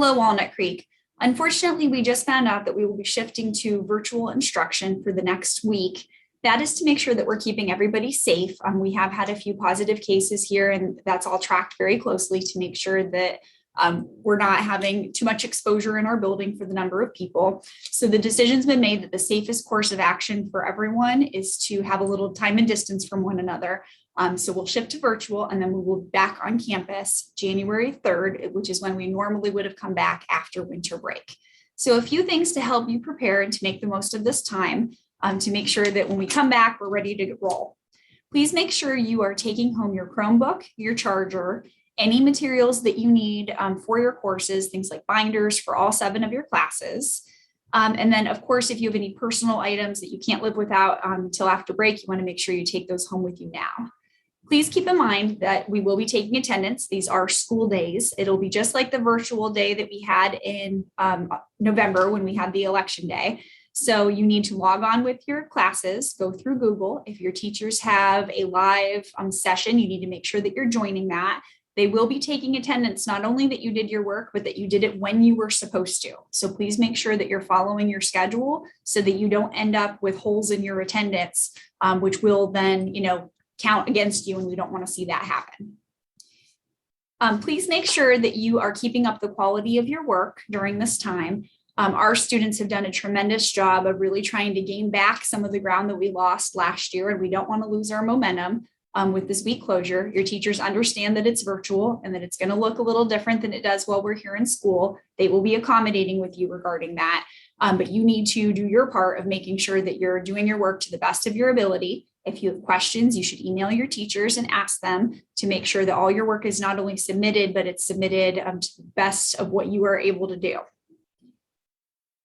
Hello, Walnut Creek. Unfortunately, we just found out that we will be shifting to virtual instruction for the next week. That is to make sure that we're keeping everybody safe. We have had a few positive cases here, and that's all tracked very closely to make sure that we're not having too much exposure in our building for the number of people. So the decision's been made that the safest course of action for everyone is to have a little time and distance from one another. So we'll shift to virtual, and then we will be back on campus January 3rd, which is when we normally would have come back after winter break. So a few things to help you prepare and to make the most of this time to make sure that when we come back, we're ready to roll. Please make sure you are taking home your Chromebook, your charger, any materials that you need for your courses, things like binders for all 7 of your classes. And then, of course, if you have any personal items that you can't live without until after break, you want to make sure you take those home with you now. Please keep in mind that we will be taking attendance. These are school days. It'll be just like the virtual day that we had in November when we had the election day. So you need to log on with your classes, go through Google. If your teachers have a live session, you need to make sure that you're joining that. They will be taking attendance, not only that you did your work, but that you did it when you were supposed to. So please make sure that you're following your schedule so that you don't end up with holes in your attendance, which will then, count against you, and we don't want to see that happen. Please make sure that you are keeping up the quality of your work during this time. Our students have done a tremendous job of really trying to gain back some of the ground that we lost last year, and we don't want to lose our momentum with this week closure. Your teachers understand that it's virtual and that it's going to look a little different than it does while we're here in school. They will be accommodating with you regarding that, but you need to do your part of making sure that you're doing your work to the best of your ability. If you have questions, you should email your teachers and ask them to make sure that all your work is not only submitted, but it's submitted to the best of what you are able to do.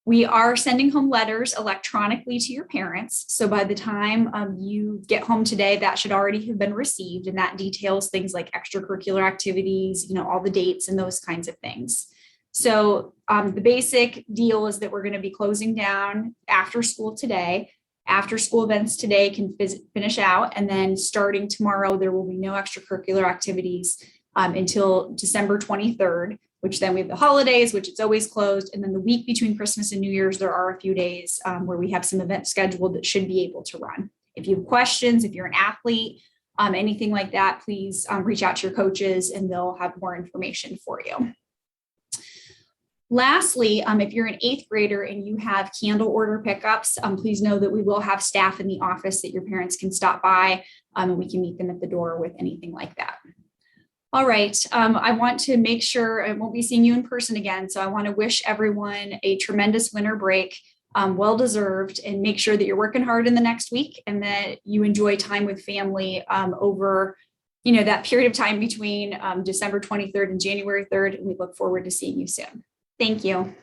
We are sending home letters electronically to your parents. So by the time you get home today, that should already have been received. And that details things like extracurricular activities, all the dates and those kinds of things. So the basic deal is that we're going to be closing down after school today. After school events today can finish out, and then starting tomorrow, there will be no extracurricular activities until December 23rd, which then we have the holidays, which it's always closed. And then the week between Christmas and New Year's, there are a few days where we have some events scheduled that should be able to run. If you have questions, if you're an athlete, anything like that, please reach out to your coaches and they'll have more information for you. Lastly, if you're an 8th grader and you have candle order pickups, please know that we will have staff in the office that your parents can stop by and we can meet them at the door with anything like that. All right, I want to make sure I won't be seeing you in person again. So I want to wish everyone a tremendous winter break, well-deserved, and make sure that you're working hard in the next week and that you enjoy time with family over that period of time between December 23rd and January 3rd. And we look forward to seeing you soon. Thank you.